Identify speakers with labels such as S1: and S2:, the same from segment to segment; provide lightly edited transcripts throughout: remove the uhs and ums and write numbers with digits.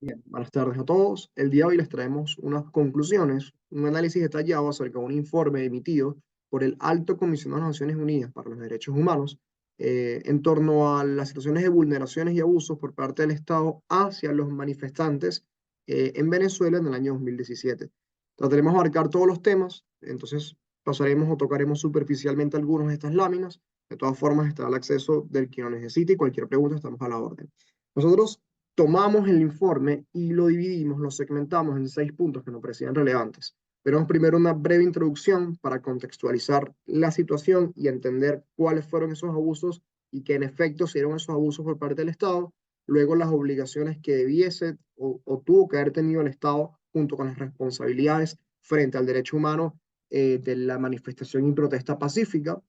S1: Bien, buenas tardes a todos. El día de hoy les traemos unas conclusiones, un análisis detallado acerca de un informe emitido por el Alto Comisionado de las Naciones Unidas para los Derechos Humanos en torno a las situaciones de vulneraciones y abusos por parte del Estado hacia los manifestantes en Venezuela en el año 2017. Trataremos de abarcar todos los temas, entonces pasaremos o tocaremos superficialmente algunos de estas láminas. De todas formas, estará al acceso del que lo necesite y cualquier pregunta estamos a la orden. Nosotros tomamos el informe y lo dividimos, lo segmentamos en 6 puntos que nos parecían relevantes. Veremos primero una breve introducción para contextualizar la situación y entender cuáles fueron esos abusos y que en efecto se dieron esos abusos por parte del Estado. Luego las obligaciones que debiese o tuvo que haber tenido el Estado junto con las responsabilidades frente al derecho humano de la manifestación y protesta pacífica,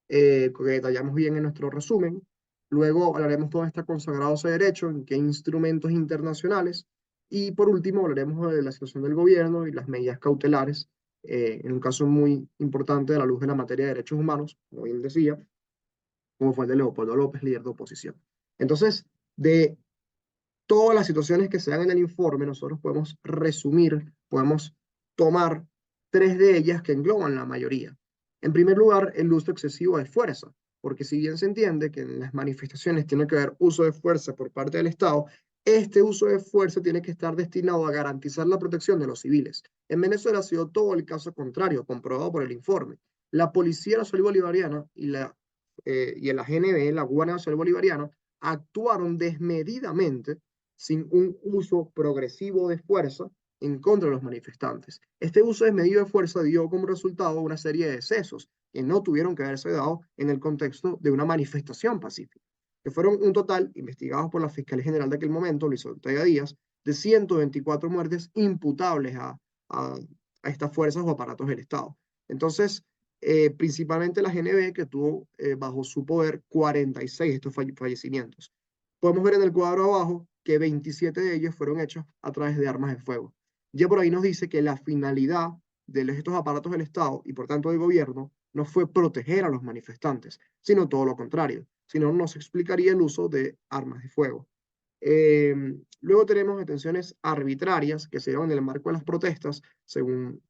S1: que detallamos bien en nuestro resumen. Luego hablaremos dónde está consagrado ese derecho, en qué instrumentos internacionales. Y por último hablaremos de la situación del gobierno y las medidas cautelares, en un caso muy importante a la luz de la materia de derechos humanos, como bien decía, como fue el de Leopoldo López, líder de oposición. Entonces, de todas las situaciones que se dan en el informe, nosotros podemos resumir, podemos tomar 3 de ellas que engloban la mayoría. En primer lugar, el uso excesivo de fuerza, porque si bien se entiende que en las manifestaciones tiene que haber uso de fuerza por parte del Estado, este uso de fuerza tiene que estar destinado a garantizar la protección de los civiles. En Venezuela ha sido todo el caso contrario, comprobado por el informe. La Policía Nacional Bolivariana y la GNB, la Guardia Nacional Bolivariana, actuaron desmedidamente sin un uso progresivo de fuerza en contra de los manifestantes. Este uso desmedido de fuerza dio como resultado una serie de decesos que no tuvieron que haberse dado en el contexto de una manifestación pacífica, que fueron un total, investigados por la Fiscalía General de aquel momento, Luis Ortega Díaz, de 124 muertes imputables a estas fuerzas o aparatos del Estado. Entonces, principalmente la GNB, que tuvo bajo su poder 46 de estos fallecimientos. Podemos ver en el cuadro abajo que 27 de ellos fueron hechos a través de armas de fuego. Ya por ahí nos dice que la finalidad de estos aparatos del Estado y por tanto del gobierno no fue proteger a los manifestantes, sino todo lo contrario. Si no, no se explicaría el uso de armas de fuego. Eh, Luego tenemos detenciones arbitrarias que se dieron en el marco de las protestas, según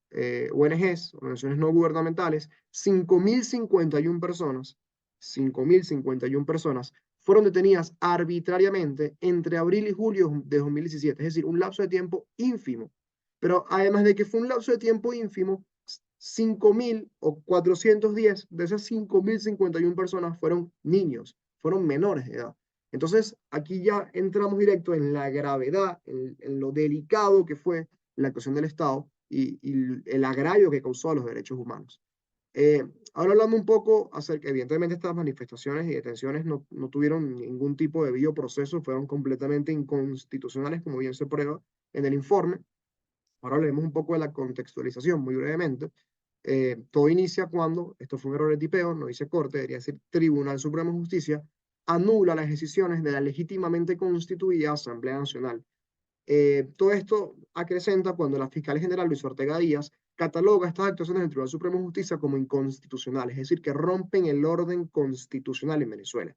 S1: ONGs, organizaciones no gubernamentales, 5.051 personas, 5.051 personas fueron detenidas arbitrariamente entre abril y julio de 2017, es decir, un lapso de tiempo ínfimo. Pero además de que fue un lapso de tiempo ínfimo, 5.410 de esas 5.051 personas fueron niños, fueron menores de edad. Entonces, aquí ya entramos directo en la gravedad, en lo delicado que fue la actuación del Estado y el agravio que causó a los derechos humanos. Eh, Ahora hablando un poco acerca, evidentemente estas manifestaciones y detenciones no tuvieron ningún tipo de debido proceso, fueron completamente inconstitucionales, como bien se prueba en el informe. Ahora hablemos un poco de la contextualización, muy brevemente. Todo inicia cuando, esto fue un error de tipeo, no dice corte, debería decir Tribunal Supremo de Justicia, anula las decisiones de la legítimamente constituida Asamblea Nacional. Todo esto acrecenta cuando la fiscal general Luis Ortega Díaz cataloga estas actuaciones del Tribunal Supremo de Justicia como inconstitucionales, es decir, que rompen el orden constitucional en Venezuela.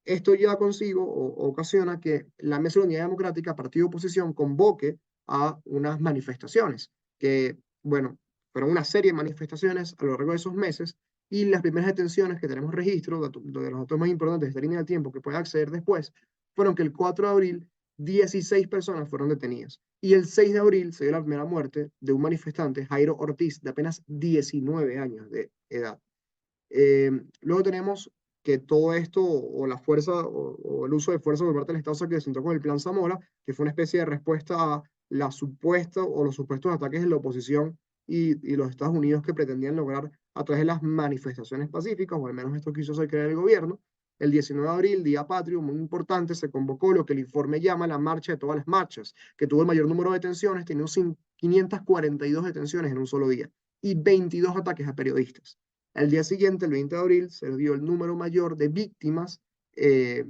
S1: Esto lleva consigo o ocasiona que la Mesa de Unidad Democrática, partido de oposición, convoque a unas manifestaciones, que, bueno, fueron una serie de manifestaciones a lo largo de esos meses, y las primeras detenciones que tenemos registro, de los datos más importantes de esta línea de tiempo que puede acceder después, fueron que el 4 de abril 16 personas fueron detenidas. Y el 6 de abril se dio la primera muerte de un manifestante, Jairo Ortiz, de apenas 19 años de edad. Luego tenemos que todo esto, o la fuerza, o el uso de fuerza por parte del Estado se acrecentó con el Plan Zamora, que fue una especie de respuesta a la supuesta o los supuestos ataques de la oposición y los Estados Unidos que pretendían lograr a través de las manifestaciones pacíficas, o al menos esto quiso hacer creer el gobierno. El 19 de abril, Día Patrio, muy importante, se convocó lo que el informe llama la marcha de todas las marchas, que tuvo el mayor número de detenciones, tiene 542 detenciones en un solo día y 22 ataques a periodistas. Al día siguiente, el 20 de abril, se dio el número mayor de víctimas eh,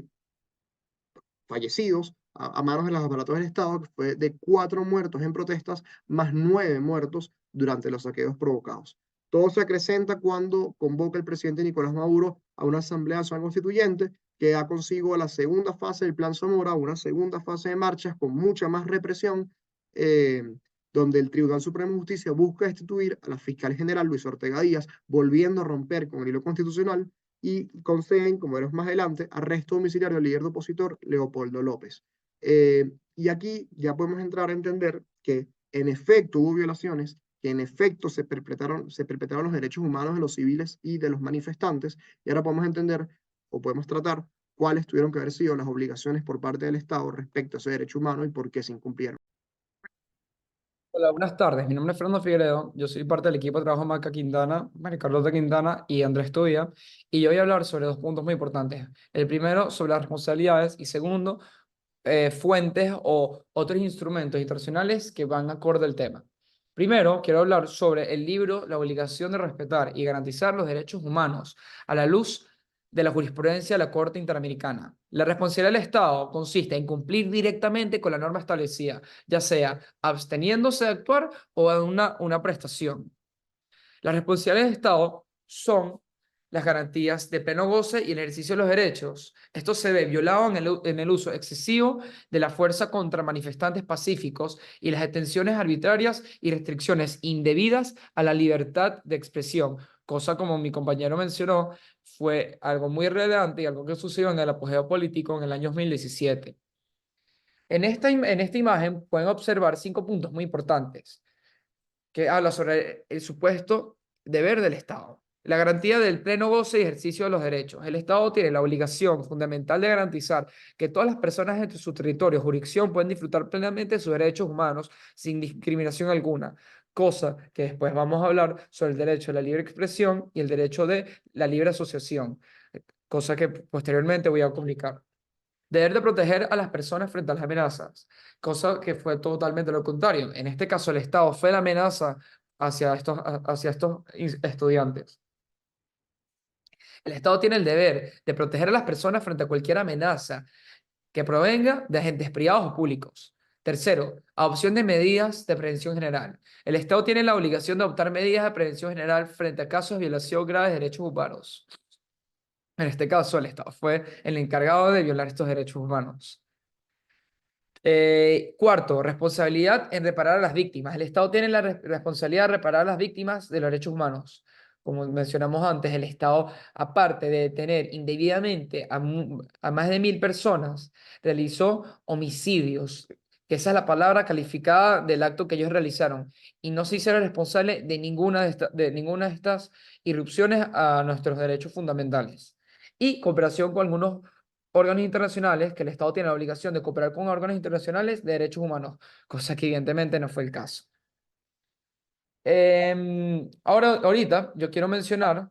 S1: fallecidos a manos de los aparatos del Estado, que fue de 4 muertos en protestas, más 9 muertos durante los saqueos provocados. Todo se acrecenta cuando convoca el presidente Nicolás Maduro a una asamblea nacional constituyente que da consigo la segunda fase del Plan Zamora, una segunda fase de marchas con mucha más represión, eh, donde el Tribunal Supremo de Justicia busca destituir a la fiscal general Luis Ortega Díaz, volviendo a romper con el hilo constitucional, y conceden, como veremos más adelante, arresto domiciliario al líder de opositor Leopoldo López. Y aquí ya podemos entrar a entender que en efecto hubo violaciones, que en efecto se perpetraron los derechos humanos de los civiles y de los manifestantes, y ahora podemos entender o podemos tratar cuáles tuvieron que haber sido las obligaciones por parte del Estado respecto a ese derecho humano y por qué se incumplieron.
S2: Hola, buenas tardes. Mi nombre es Fernando Figueredo. Yo soy parte del equipo de trabajo Maca Quintana, María Carlota Quintana y Andrés Tudia. Y yo voy a hablar sobre dos puntos muy importantes. El primero, sobre las responsabilidades. Y segundo, fuentes o otros instrumentos internacionales que van acorde al tema. Primero, quiero hablar sobre el libro La obligación de respetar y garantizar los derechos humanos a la luz de la jurisprudencia de la Corte Interamericana. La responsabilidad del Estado consiste en cumplir directamente con la norma establecida, ya sea absteniéndose de actuar o de una prestación. Las responsabilidades del Estado son las garantías de pleno goce y el ejercicio de los derechos. Esto se ve violado en el uso excesivo de la fuerza contra manifestantes pacíficos y las detenciones arbitrarias y restricciones indebidas a la libertad de expresión, cosa como mi compañero mencionó, fue algo muy relevante y algo que sucedió en el apogeo político en el año 2017. En esta imagen pueden observar 5 puntos muy importantes que habla sobre el supuesto deber del Estado. La garantía del pleno goce y ejercicio de los derechos. El Estado tiene la obligación fundamental de garantizar que todas las personas en su territorio o jurisdicción pueden disfrutar plenamente de sus derechos humanos sin discriminación alguna, cosa que después vamos a hablar sobre el derecho a la libre expresión y el derecho de la libre asociación, cosa que posteriormente voy a comunicar. Deber de proteger a las personas frente a las amenazas, cosa que fue totalmente lo contrario. En este caso, el Estado fue la amenaza hacia estos estudiantes. El Estado tiene el deber de proteger a las personas frente a cualquier amenaza que provenga de agentes privados o públicos. Tercero, adopción de medidas de prevención general. El Estado tiene la obligación de adoptar medidas de prevención general frente a casos de violación grave de derechos humanos. En este caso, el Estado fue el encargado de violar estos derechos humanos. Cuarto, responsabilidad en reparar a las víctimas. El Estado tiene la responsabilidad de reparar a las víctimas de los derechos humanos. Como mencionamos antes, el Estado, aparte de detener indebidamente a más de 1000 personas, realizó homicidios, que esa es la palabra calificada del acto que ellos realizaron, y no se hicieron responsables de ninguna de estas irrupciones a nuestros derechos fundamentales. Y cooperación con algunos órganos internacionales, que el Estado tiene la obligación de cooperar con órganos internacionales de derechos humanos, cosa que evidentemente no fue el caso. Ahorita yo quiero mencionar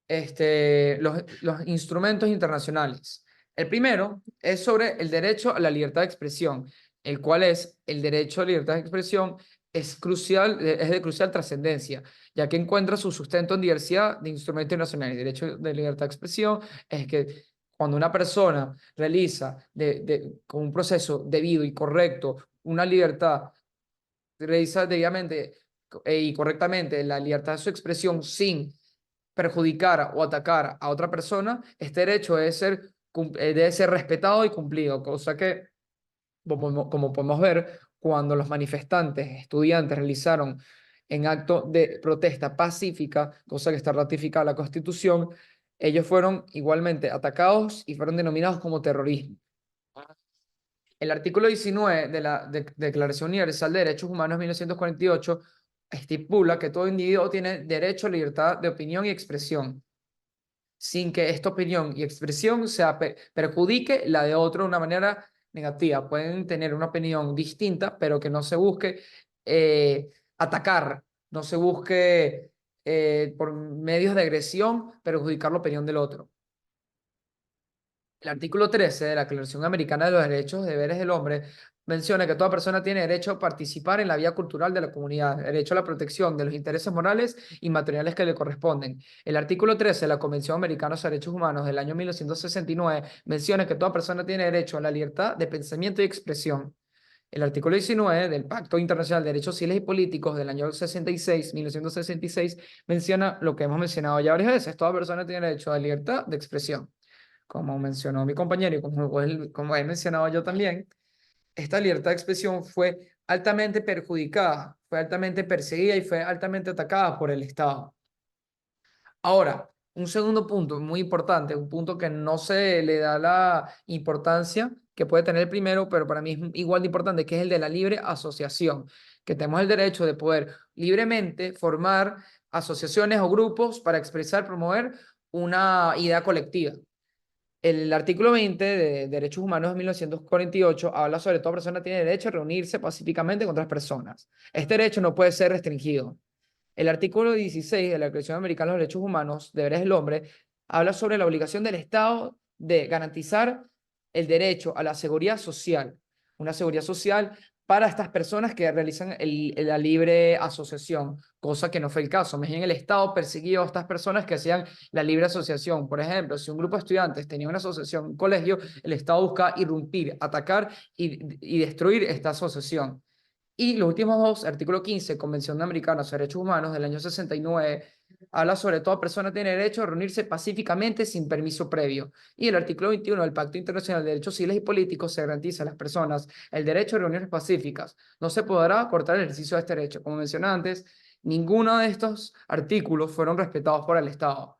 S2: los instrumentos internacionales. El primero es sobre el derecho a la libertad de expresión, el cual es el derecho a la libertad de expresión es crucial, es de crucial trascendencia, ya que encuentra su sustento en diversidad de instrumentos internacionales. El derecho de libertad de expresión es que cuando una persona realiza con un proceso debido y correcto una libertad, realiza debidamente y correctamente la libertad de su expresión sin perjudicar o atacar a otra persona, este derecho debe ser respetado y cumplido, cosa que, como podemos ver, cuando los manifestantes, estudiantes, realizaron en acto de protesta pacífica, cosa que está ratificada en la Constitución, ellos fueron igualmente atacados y fueron denominados como terrorismo. El artículo 19 de la Declaración Universal de Derechos Humanos de 1948 estipula que todo individuo tiene derecho a libertad de opinión y expresión, sin que esta opinión y expresión perjudique la de otro de una manera negativa. Pueden tener una opinión distinta, pero que no se busque atacar, no se busque por medios de agresión perjudicar la opinión del otro. El artículo 13 de la Declaración Americana de los Derechos y Deberes del Hombre menciona que toda persona tiene derecho a participar en la vida cultural de la comunidad, derecho a la protección de los intereses morales y materiales que le corresponden. El artículo 13 de la Convención Americana de los Derechos Humanos del año 1969 menciona que toda persona tiene derecho a la libertad de pensamiento y expresión. El artículo 19 del Pacto Internacional de Derechos Civiles y Políticos del año 66, 1966, menciona lo que hemos mencionado ya varias veces. Toda persona tiene derecho a la libertad de expresión. Como mencionó mi compañero y como he mencionado yo también, esta libertad de expresión fue altamente perjudicada, fue altamente perseguida y fue altamente atacada por el Estado. Ahora, un segundo punto muy importante, un punto que no se le da la importancia que puede tener el primero, pero para mí es igual de importante, que es el de la libre asociación, que tenemos el derecho de poder libremente formar asociaciones o grupos para expresar, promover una idea colectiva. El artículo 20 de Derechos Humanos de 1948 habla sobre toda persona tiene derecho a reunirse pacíficamente con otras personas. Este derecho no puede ser restringido. El artículo 16 de la Declaración Americana de los Derechos Humanos, Deberes del Hombre, habla sobre la obligación del Estado de garantizar el derecho a la seguridad social, una seguridad social para estas personas que realizan la libre asociación, cosa que no fue el caso. Más bien el Estado persiguió a estas personas que hacían la libre asociación. Por ejemplo, si un grupo de estudiantes tenía una asociación, un colegio, el Estado busca irrumpir, atacar y destruir esta asociación. Y los últimos dos, artículo 15, Convención Americana sobre Derechos Humanos del año 69, habla sobre toda persona tiene derecho a reunirse pacíficamente sin permiso previo. Y el artículo 21 del Pacto Internacional de Derechos Civiles y Políticos se garantiza a las personas el derecho a reuniones pacíficas. No se podrá cortar el ejercicio de este derecho. Como mencioné antes, ninguno de estos artículos fueron respetados por el Estado.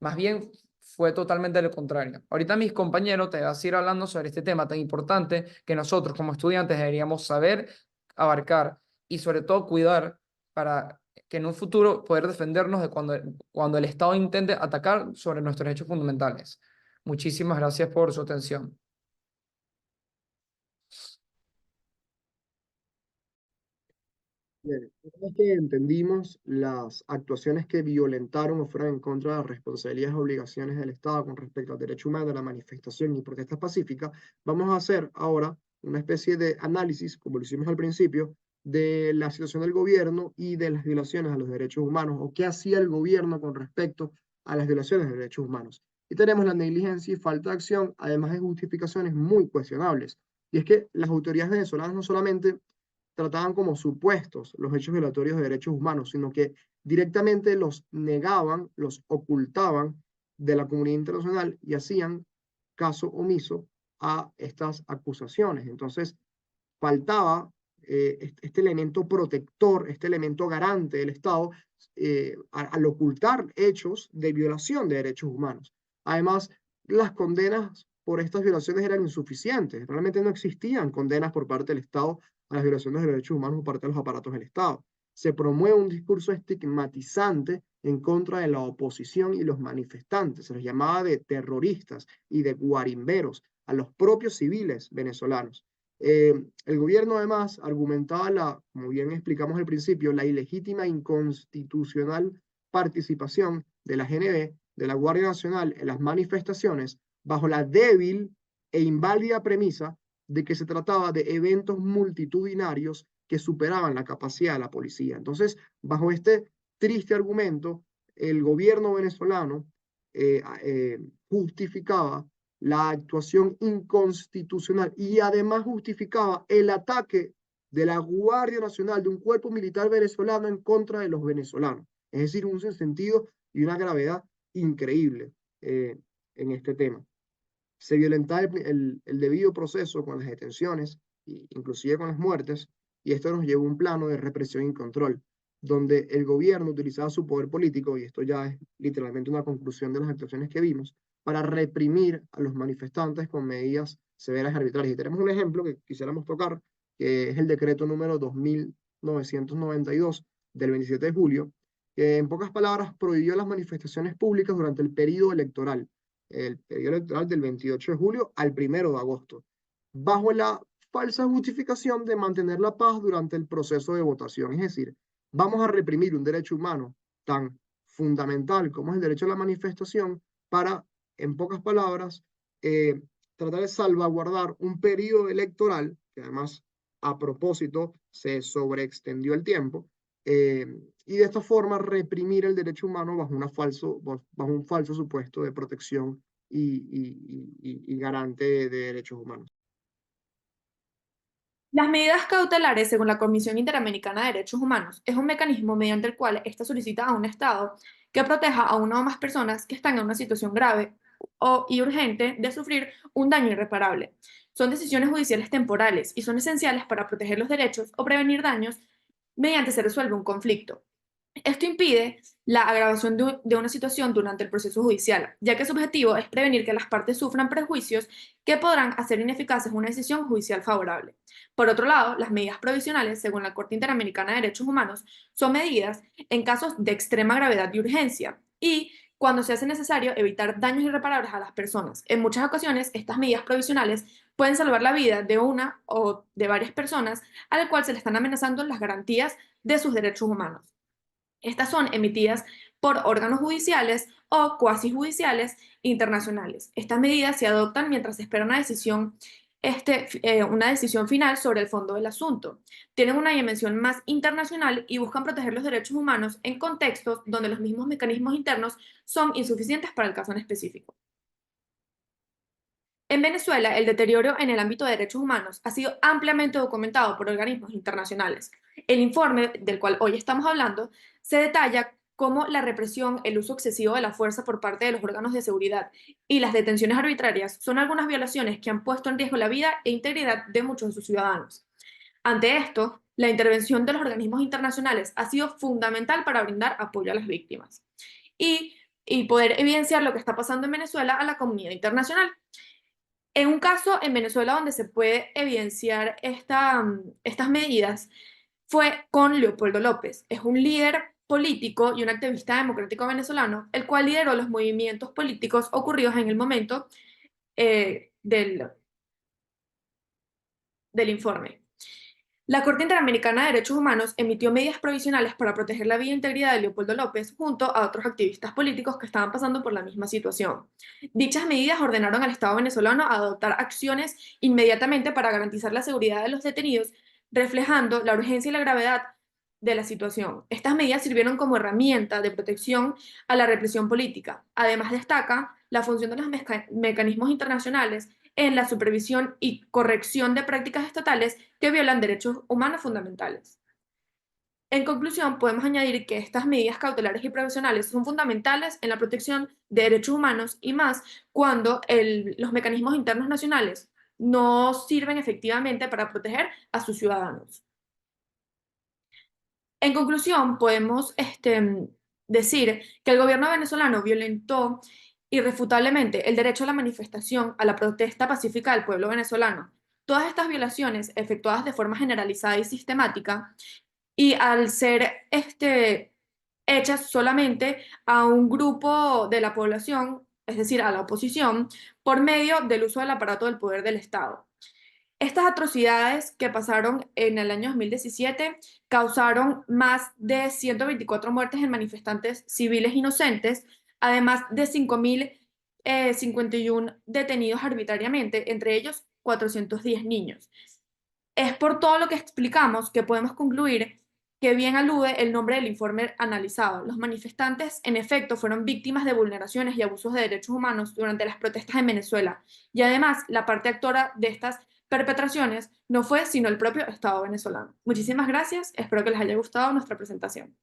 S2: Más bien fue totalmente lo contrario. Ahorita mis compañeros te vas a ir hablando sobre este tema tan importante que nosotros como estudiantes deberíamos saber abarcar y sobre todo cuidar para que en un futuro poder defendernos de cuando el Estado intente atacar sobre nuestros derechos fundamentales. Muchísimas gracias por su atención.
S1: Bien, una vez que entendimos las actuaciones que violentaron o fueron en contra de las responsabilidades y obligaciones del Estado con respecto al derecho humano, la manifestación y protesta pacífica, vamos a hacer ahora una especie de análisis, como lo hicimos al principio, de la situación del gobierno y de las violaciones a los derechos humanos, o qué hacía el gobierno con respecto a las violaciones de derechos humanos. Y tenemos la negligencia y falta de acción, además de justificaciones muy cuestionables. Y es que las autoridades venezolanas no solamente trataban como supuestos los hechos violatorios de derechos humanos, sino que directamente los negaban, los ocultaban de la comunidad internacional y hacían caso omiso a estas acusaciones. Entonces, faltaba este elemento protector, este elemento garante del Estado al ocultar hechos de violación de derechos humanos. Además, las condenas por estas violaciones eran insuficientes. Realmente no existían condenas por parte del Estado a las violaciones de derechos humanos por parte de los aparatos del Estado. Se promueve un discurso estigmatizante en contra de la oposición y los manifestantes. Se los llamaba de terroristas y de guarimberos a los propios civiles venezolanos. El gobierno además argumentaba como bien explicamos al principio, la ilegítima e inconstitucional participación de la GNB, de la Guardia Nacional en las manifestaciones, bajo la débil e inválida premisa de que se trataba de eventos multitudinarios que superaban la capacidad de la policía. Entonces, bajo este triste argumento, el gobierno venezolano justificaba la actuación inconstitucional y además justificaba el ataque de la Guardia Nacional, de un cuerpo militar venezolano en contra de los venezolanos. Es decir, un sentido y una gravedad increíble en este tema. Se violentaba el debido proceso con las detenciones, inclusive con las muertes, y esto nos llevó a un plano de represión y control, donde el gobierno utilizaba su poder político, y esto ya es literalmente una conclusión de las actuaciones que vimos, para reprimir a los manifestantes con medidas severas y arbitrarias. Y tenemos un ejemplo que quisiéramos tocar, que es el decreto número 2992 del 27 de julio, que en pocas palabras prohibió las manifestaciones públicas durante el periodo electoral, el periodo electoral del 28 de julio al 1 de agosto, bajo la falsa justificación de mantener la paz durante el proceso de votación. Es decir, vamos a reprimir un derecho humano tan fundamental como es el derecho a la manifestación para, en pocas palabras, tratar de salvaguardar un periodo electoral, que además a propósito se sobreextendió el tiempo, y de esta forma reprimir el derecho humano bajo un falso supuesto de protección y garante de derechos humanos.
S3: Las medidas cautelares, según la Comisión Interamericana de Derechos Humanos, es un mecanismo mediante el cual ésta solicita a un Estado que proteja a una o más personas que están en una situación grave y urgente de sufrir un daño irreparable. Son decisiones judiciales temporales y son esenciales para proteger los derechos o prevenir daños mediante se resuelve un conflicto. Esto impide la agravación de una situación durante el proceso judicial, ya que su objetivo es prevenir que las partes sufran perjuicios que podrán hacer ineficaces una decisión judicial favorable. Por otro lado, las medidas provisionales, según la Corte Interamericana de Derechos Humanos, son medidas en casos de extrema gravedad y urgencia y cuando se hace necesario evitar daños irreparables a las personas. En muchas ocasiones, estas medidas provisionales pueden salvar la vida de una o de varias personas a la cual se le están amenazando las garantías de sus derechos humanos. Estas son emitidas por órganos judiciales o cuasi judiciales internacionales. Estas medidas se adoptan mientras se espera una decisión final sobre el fondo del asunto. Tienen una dimensión más internacional y buscan proteger los derechos humanos en contextos donde los mismos mecanismos internos son insuficientes para el caso en específico. En Venezuela, el deterioro en el ámbito de derechos humanos ha sido ampliamente documentado por organismos internacionales. El informe del cual hoy estamos hablando se detalla cómo la represión, el uso excesivo de la fuerza por parte de los órganos de seguridad y las detenciones arbitrarias son algunas violaciones que han puesto en riesgo la vida e integridad de muchos de sus ciudadanos. Ante esto, la intervención de los organismos internacionales ha sido fundamental para brindar apoyo a las víctimas y, y poder evidenciar lo que está pasando en Venezuela a la comunidad internacional. En un caso en Venezuela donde se puede evidenciar estas medidas fue con Leopoldo López. Es un líder político y un activista democrático venezolano, el cual lideró los movimientos políticos ocurridos en el momento del informe. La Corte Interamericana de Derechos Humanos emitió medidas provisionales para proteger la vida e integridad de Leopoldo López junto a otros activistas políticos que estaban pasando por la misma situación. Dichas medidas ordenaron al Estado venezolano a adoptar acciones inmediatamente para garantizar la seguridad de los detenidos, reflejando la urgencia y la gravedad de la situación. Estas medidas sirvieron como herramienta de protección a la represión política. Además, destaca la función de los mecanismos internacionales en la supervisión y corrección de prácticas estatales que violan derechos humanos fundamentales. En conclusión, podemos añadir que estas medidas cautelares y provisionales son fundamentales en la protección de derechos humanos y más cuando los mecanismos internos nacionales no sirven efectivamente para proteger a sus ciudadanos. En conclusión, podemos decir que el gobierno venezolano violentó irrefutablemente el derecho a la manifestación, a la protesta pacífica del pueblo venezolano. Todas estas violaciones, efectuadas de forma generalizada y sistemática, y al ser hechas solamente a un grupo de la población, es decir, a la oposición, por medio del uso del aparato del poder del Estado. Estas atrocidades que pasaron en el año 2017 causaron más de 124 muertes en manifestantes civiles inocentes, además de 5.051 detenidos arbitrariamente, entre ellos 410 niños. Es por todo lo que explicamos que podemos concluir que bien alude el nombre del informe analizado. Los manifestantes, en efecto, fueron víctimas de vulneraciones y abusos de derechos humanos durante las protestas en Venezuela. Y además, la parte actora de estas perpetraciones no fue sino el propio Estado venezolano. Muchísimas gracias, espero que les haya gustado nuestra presentación.